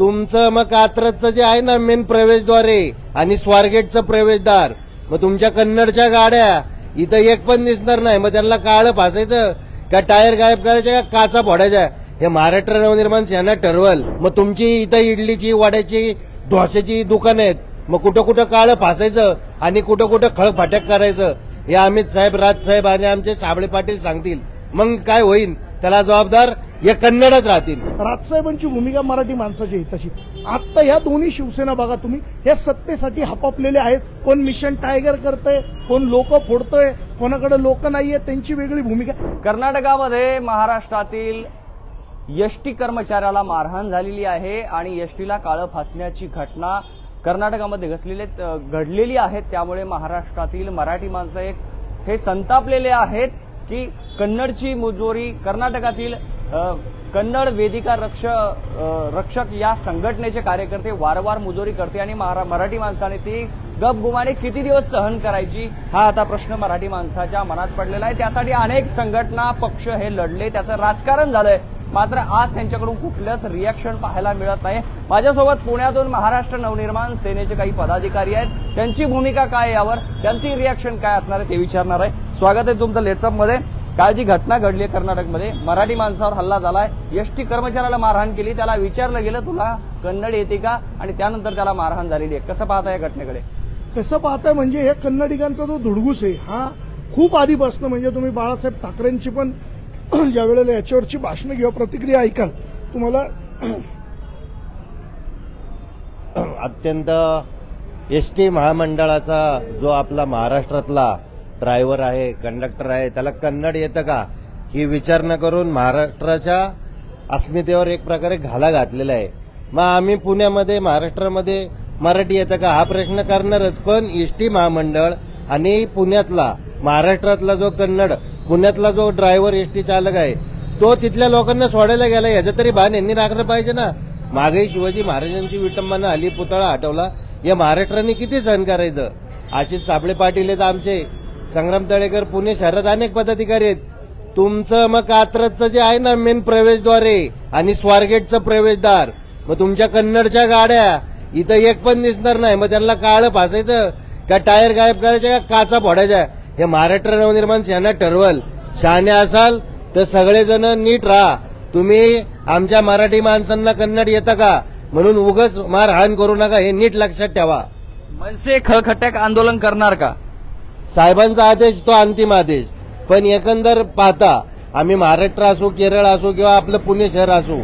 तुमचं मग कात्रजचं जे आहे ना मेन प्रवेशद्वारे आणि स्वारगेटचं प्रवेशद्वार, मग तुमच्या कन्नडच्या गाड्या इथं एक पण दिसणार नाही. मग त्यांना काळं फासायचं का टायर गायब करायच्या का काचा फोडायच्या, हे महाराष्ट्र नवनिर्माण सेना ठरवल. मग तुमची इथं इडलीची वड्याची ढोश्याची दुकान आहेत, मग कुठं कुठं काळं फासायचं आणि कुठं कुठं खळफाटक करायचं हे अमित साहेब, राज साहेब आणि आमचे साबळे पाटील सांगतील. मग काय होईल त्याला जबाबदार हे कन्नडच राहतील. राजसाहेबांची भूमिका मराठी माणसाच्या हिताची. आता ह्या दोन्ही शिवसेना बघा तुम्ही, हे सत्तेसाठी हपापलेले आहेत. कोण मिशन टायगर करतंय, कोण लोक फोडतंय, कोणाकडे लोक नाहीये, त्यांची वेगळी भूमिका. कर्नाटकामध्ये महाराष्ट्रातील एसटी कर्मचाऱ्याला मारहाण झालेली आहे आणि एसटीला काळं फासण्याची घटना कर्नाटकामध्ये घडलेली आहे. त्यामुळे महाराष्ट्रातील मराठी माणसं हे संतापलेले आहेत की कन्नडची मुजोरी, कर्नाटकातील कन्नड वेदिका रक्षक या संघटनेचे कार्यकर्ते वारंवार मुजोरी करते आणि मराठी माणसाने ती गपगुमाने किती दिवस सहन करायची, हा आता प्रश्न मराठी माणसाच्या मनात पडलेला आहे. त्यासाठी अनेक संघटना, पक्ष हे लढले, त्याचं राजकारण झालंय. मात्र आज त्यांच्याकडून कुठलंच रिॲक्शन पाहायला मिळत नाही. माझ्यासोबत पुण्यातून महाराष्ट्र नवनिर्माण सेनेचे काही पदाधिकारी आहेत. त्यांची भूमिका काय आहे, यावर त्यांची रिॲक्शन काय असणार आहे ते विचारणार आहे. स्वागत आहे तुमचं लेट्सअप मध्ये. काल जी घटना घडली आहे कर्नाटकमध्ये, मराठी माणसावर हल्ला झालाय, एसटी कर्मचाऱ्याला मारहाण केली, त्याला विचारलं गेलं तुला कन्नड येते का, आणि त्यानंतर त्याला मारहाण झालेली आहे. कसं पाहताय या घटनेकडे? कसं पाहताय म्हणजे हे कन्नडिकांचा जो धुडगूस आहे हा खूप आधीपासून, म्हणजे तुम्ही बाळासाहेब ठाकरेंची पण ज्या वेळेला याच्यावरची भाषणं किंवा प्रतिक्रिया ऐकाल तुम्हाला अत्यंत एसटी महामंडळाचा जो आपला महाराष्ट्रातला ड्रायव्हर आहे, कंडक्टर आहे, त्याला कन्नड येतं का ही विचार न करून महाराष्ट्राच्या अस्मितेवर एक प्रकारे घाला घातलेला आहे. मग आम्ही पुण्यामध्ये, महाराष्ट्रामध्ये मराठी येतं का हा प्रश्न करणारच. पण एसटी महामंडळ आणि पुण्यातला, महाराष्ट्रातला जो कन्नड, पुण्यातला जो ड्रायव्हर एसटी चालक आहे तो तिथल्या लोकांना सोडायला गेला, याचं तरी भान यांनी राखलं पाहिजे ना. मागे शिवाजी महाराजांची विटंबना आली, पुतळा हटवला, या महाराष्ट्राने किती सहन करायचं. आशिष साबळे पाटील आहेत आमचे, संग्राम तळेकर, पुणे शहरात अनेक पदाधिकारी आहेत. तुमचं मग कात्रजचं जे आहे ना मेन प्रवेशद्वारे आणि स्वारगेटचं प्रवेशद्वार, मग तुमच्या कन्नडच्या गाड्या इथं एक पण दिसणार नाही. मग त्यांना काळं फासायचं का टायर गायब करायच्या का काचा फोडायच्या, हे महाराष्ट्र नवनिर्माण सेना ठरवल. शहाणे असाल तर सगळेजण नीट राहा. तुम्ही आमच्या मराठी माणसांना कन्नड येतं का म्हणून उगाच मारहाण करू नका, हे नीट लक्षात ठेवा. मनसे खळखट्याक आंदोलन करणार का? साहेबांचा आदेश तो अंतिम आदेश. पण एकंदर पाहता आम्ही महाराष्ट्र असो, केरळ असो किंवा आपलं पुणे शहर असो,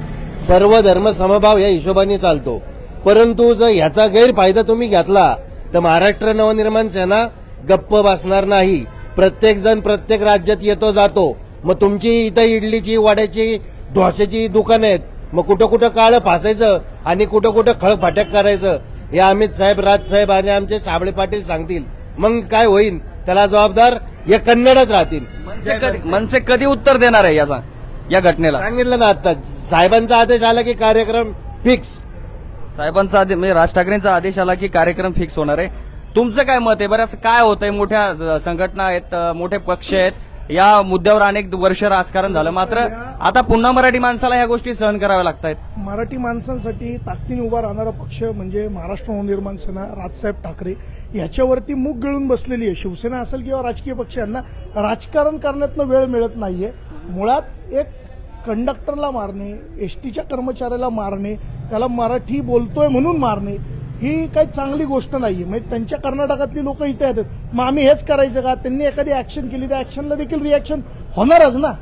सर्व धर्म समभाव या हिशोबाने चालतो. परंतु जर ह्याचा गैरफायदा तुम्ही घेतला तर महाराष्ट्र नवनिर्माण सेना गप्प बसणार नाही. प्रत्येक जण प्रत्येक राज्यात येतो जातो. मग तुमची इथं इडलीची वड्याची ढोश्याची दुकान आहेत, मग कुठं कुठं काळं फासायचं आणि कुठं कुठं खळफाटक करायचं हे अमित साहेब, राज साहेब आणि आमचे साबळे पाटील सांगतील. मग काय होईल त्याला जबाबदार हे कन्नडच राहतील. मनसे कधी उत्तर देणार आहे या घटनेला? सांगितलं ना आता, साहेबांचा आदेश आला की कार्यक्रम फिक्स. साहेबांचा आदेश म्हणजे राज ठाकरेंचा आदेश आला की कार्यक्रम फिक्स होणार आहे. तुमचं काय मत आहे बरं? असं काय होतंय, मोठ्या संघटना आहेत, मोठे पक्ष आहेत, या मुद्द्यावर अनेक वर्ष राजकारण झालं, मात्र आता पुन्हा मराठी माणसाला ह्या गोष्टी सहन कराव्या लागतायत. मराठी माणसांसाठी ताकदीने उभा राहणारा पक्ष म्हणजे महाराष्ट्र नवनिर्माण सेना, राजसाहेब ठाकरे याच्यावरती मूग गिळून बसलेली आहे. शिवसेना असेल किंवा राजकीय पक्ष, यांना राजकारण करण्यातनं वेळ मिळत नाहीये. मुळात एक कंडक्टरला मारणे, एसटीच्या कर्मचाऱ्याला मारणे, त्याला मराठी बोलतोय म्हणून मारणे, ही काही चांगली गोष्ट नाहीये. म्हणजे त्यांच्या कर्नाटकातली लोक इथे येतात, मग आम्ही हेच करायचं का? त्यांनी एखादी ऍक्शन केली त्या ऍक्शनला देखील रिॲक्शन होणारच ना.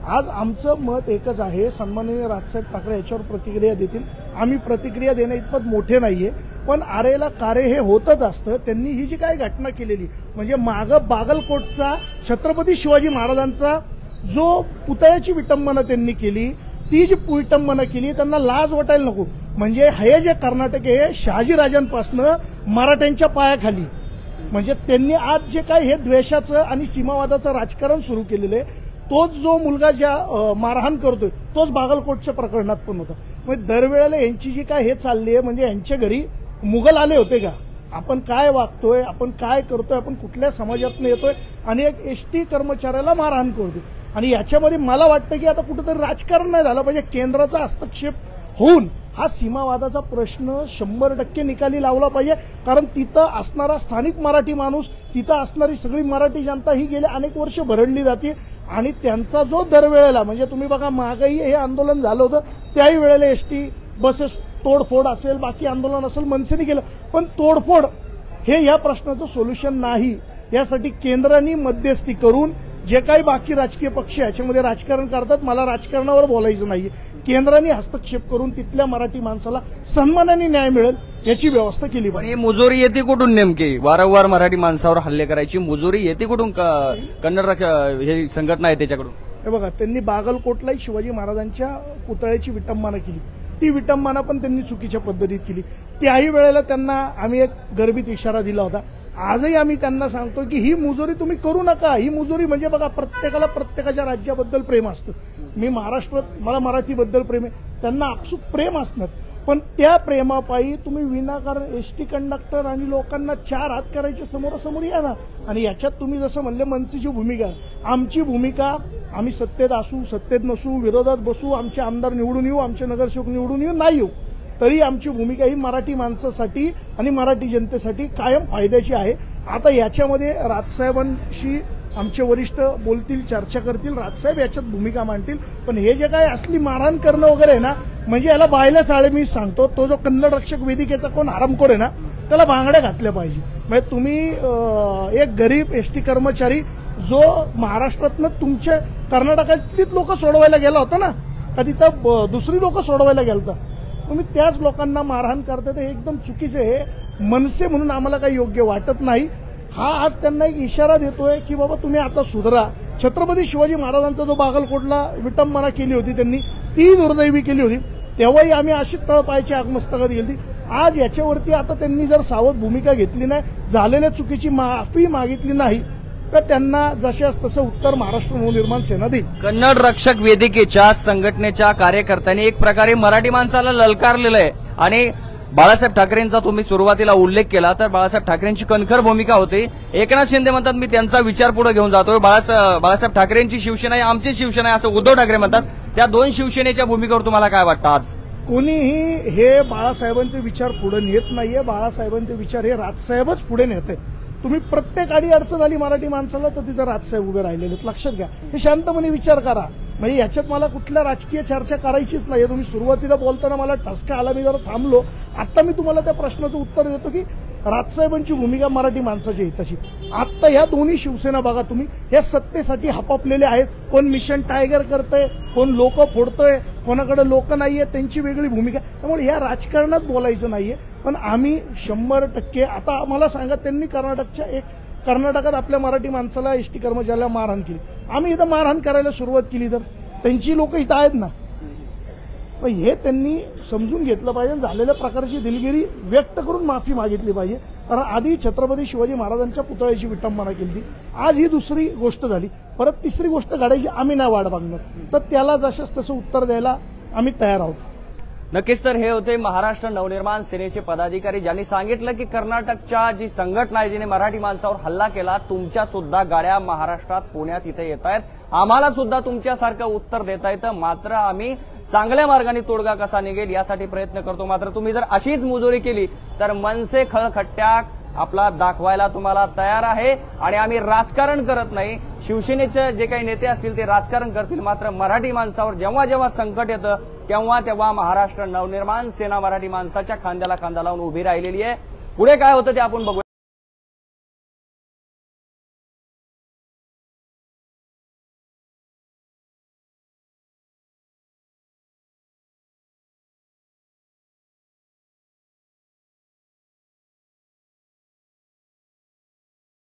आज आमचं मत एकच आहे, सन्माननीय राजसाहेब ठाकरे याच्यावर प्रतिक्रिया देतील. आम्ही प्रतिक्रिया देण्या इतपत मोठे नाहीये, पण आरेला कारे हे होतच असतं. त्यांनी ही जी काही घटना केलेली म्हणजे मागं बागलकोटचा छत्रपती शिवाजी महाराजांचा जो पुतळ्याची विटंबना त्यांनी केली, ती जी विटंबना केली, त्यांना लाज वाटायला नको. म्हणजे हे जे कर्नाटक आहे शहाजीराजांपासनं मराठ्यांच्या पायाखाली, म्हणजे त्यांनी आज जे काही हे द्वेषाचं आणि सीमावादाचं राजकारण सुरू केलेलं आहे, तोच जो मुलगा ज्या मारहाण करतोय तोच बागलकोटच्या प्रकरणात पण होता. म्हणजे दरवेळेला यांची जी काय हे चालली आहे, म्हणजे यांच्या घरी मुघल आले होते का? आपण काय वागतोय, आपण काय करतोय, आपण कुठल्या समाजातून येतोय आणि एक एसटी कर्मचाऱ्याला मारहाण करतोय. आणि याच्यामध्ये मला वाटतं की आता कुठेतरी राजकारण नाही झालं पाहिजे, केंद्राचा हस्तक्षेप होऊन हा सीमावादाचा प्रश्न 100% निकाली लावला पाहिजे. कारण तिथं असणारा स्थानिक मराठी माणूस, तिथं असणारी सगळी मराठी जनता ही गेले अनेक वर्ष भरडली जाते आणि त्यांचा जो दरवेळेला म्हणजे तुम्ही बघा मागही हे आंदोलन झालं होतं, त्याही वेळेला एसटी बसेस तोडफोड असेल, बाकी आंदोलन असेल, मनसेने केलं, पण तोडफोड हे या प्रश्नाचं सोल्युशन नाही. यासाठी केंद्राने मध्यस्थी करून जे काही बाकी राजकीय पक्ष याच्यामध्ये राजकारण करतात, मला राजकारणावर बोलायचं नाहीये, केंद्राने हस्तक्षेप करून तिथल्या मराठी माणसाला सन्मानाने न्याय मिळेल याची व्यवस्था केली पण पाहिजे. ही मुजोरी येते कुठून नेमकी? वारंवार मराठी माणसावर हल्ले करायची मुजोरी येते कुठून? कन्नड हे संघटना आहे त्याच्याकडून. हे बघा, त्यांनी बागलकोटलाही शिवाजी महाराजांच्या पुतळ्याची विटंबना केली. ती विटंबना पण त्यांनी चुकीच्या पद्धतीत केली. त्याही वेळेला त्यांना आम्ही एक गर्भित इशारा दिला होता. आजही आम्ही त्यांना सांगतो की ही मुजोरी तुम्ही करू नका. ही मुजोरी म्हणजे बघा, प्रत्येकाला प्रत्येकाच्या राज्याबद्दल प्रेम असतं. मी महाराष्ट्रात, मला मराठीबद्दल प्रेम आहे, त्यांना आपसूक प्रेम असणार, पण त्या प्रेमापायी तुम्ही विनाकारण एसटी कंडक्टर आणि लोकांना चार हात करायचे समोरासमोर या ना. आणि याच्यात तुम्ही जसं म्हणले मनसेची भूमिका, आमची भूमिका, आम्ही सत्तेत असू सत्तेत नसू, विरोधात बसू, आमचे आमदार निवडून येऊ, आमचे नगरसेवक निवडून येऊ, नाही येऊ, तरी आमची भूमिका ही मराठी माणसासाठी आणि मराठी जनतेसाठी कायम फायद्याची आहे. आता याच्यामध्ये राजसाहेबांशी आमचे वरिष्ठ बोलतील, चर्चा करतील, राजसाहेब याच्यात भूमिका मांडतील. पण हे जे काय असली मारहाण करणं वगैरे आहे ना, म्हणजे याला बायला चाळे. मी सांगतो, तो जो कन्नड रक्षक वेदिकेचा कोण हरामखोर आहे ना, त्याला भांगड्या घातल्या पाहिजे. म्हणजे तुम्ही एक गरीब एसटी कर्मचारी जो महाराष्ट्रातनं तुमच्या कर्नाटकातलीच लोक सोडवायला गेला होता ना, का तिथं दुसरी लोक सोडवायला गेलता, तुम्ही त्याच लोकांना मारहाण करता, ते एकदम चुकीचे. हे मनसे म्हणून आम्हाला काही योग्य वाटत नाही. हा आज त्यांना एक इशारा देतोय की बाबा तुम्ही आता सुधरा. छत्रपती शिवाजी महाराजांचा जो बागलकोटला विटंबना केली होती त्यांनी, ती दुर्दैवी केली होती, तेव्हाही आम्ही अशी तळपायची आगमस्तकात गेली. आज याच्यावरती आता त्यांनी जर सावध भूमिका घेतली नाही, झालेल्या चुकीची माफी मागितली नाही, तर त्यांना जशास तसं उत्तर महाराष्ट्र नवनिर्माण सेना देईल. कन्नड रक्षक वेदिकेच्या संघटनेच्या कार्यकर्त्यांनी एक प्रकारे मराठी माणसाला ललकारलेलं आहे. आणि बाळासाहेब ठाकरेंचा तुम्ही सुरुवातीला उल्लेख केला, तर बाळासाहेब ठाकरेंची कणखर भूमिका होती. एकनाथ शिंदे म्हणतात मी त्यांचा विचार पुढे घेऊन जातोय. बाळासाहेब ठाकरेंची शिवसेना आहे, आमची शिवसेना आहे, असं उद्धव ठाकरे म्हणतात. त्या दोन शिवसेनेच्या भूमिकेवर तुम्हाला काय वाटतं? आज कोणीही हे बाळासाहेबांचे विचार पुढे नेत नाहीये. बाळासाहेबांचे विचार हे राजसाहेबच पुढे नेत आहेत. तुम्ही प्रत्येक आडी अडचण आली मराठी माणसाला तर तिथं राजसाहेब उभे राहिलेले आहेत, लक्षात घ्या. हे शांतपणे विचार करा. म्हणजे याच्यात मला कुठल्या राजकीय चर्चा करायचीच नाही. तुम्ही सुरुवातीला बोलताना मला ठसका आला, मी जरा थांबलो. आता मी तुम्हाला त्या प्रश्नाचं उत्तर देतो की राजसाहेबांची भूमिका मराठी माणसाच्या हिताची. आता ह्या दोन्ही शिवसेना बघा तुम्ही, या सत्तेसाठी हपापलेले आहेत. कोण मिशन टायगर करतंय, कोण लोक फोडतंय, कोणाकडे लोक नाहीये, त्यांची वेगळी भूमिका. त्यामुळे या राजकारणात बोलायचं नाहीये. पण आम्ही 100% आता मला सांगा, त्यांनी कर्नाटकात आपल्या मराठी माणसाला एसटी कर्मचाऱ्याला मारहाण केली, आम्ही इथं मारहाण करायला सुरुवात केली तर त्यांची लोक इथं आहेत ना. पण हे त्यांनी समजून घेतलं पाहिजे, झालेल्या प्रकारची दिलगिरी व्यक्त करून माफी मागितली पाहिजे. कारण आधी छत्रपती शिवाजी महाराजांच्या पुतळ्याची विटंबना केली, आज ही दुसरी गोष्ट झाली, परत तिसरी गोष्ट घडायची आम्ही नाही वाट बघणार. तर त्याला जशास तसं उत्तर द्यायला आम्ही तयार आहोत. नक्कीच. तर हे होते महाराष्ट्र नवनिर्माण सेनेचे पदाधिकारी, ज्यांनी सांगितलं की कर्नाटकच्या जी संघटना आहे जिने मराठी माणसावर हल्ला केला, तुमच्या सुद्धा गाड्या महाराष्ट्रात पुण्यात इथे येत आहेत, आम्हाला सुद्धा तुमच्यासारखं उत्तर देता येतं, मात्र आम्ही चांगल्या मार्गाने तोडगा कसा निघेल यासाठी प्रयत्न करतो. मात्र तुम्ही जर अशीच मुजोरी केली तर मनसे खळखट्ट्या आपला दाखवायला तुम्हाला तयार आहे. आणि आम्ही राजकारण करत नाही, शिवसेनेचे जे काही नेते असतील ते राजकारण करतील, मात्र मराठी माणसावर जेव्हा जेव्हा संकट येतं तेव्हा तेव्हा महाराष्ट्र नवनिर्माण सेना मराठी माणसाच्या खांद्याला खांदा लावून उभी राहिलेली आहे. पुढे काय होतं ते आपण बघू.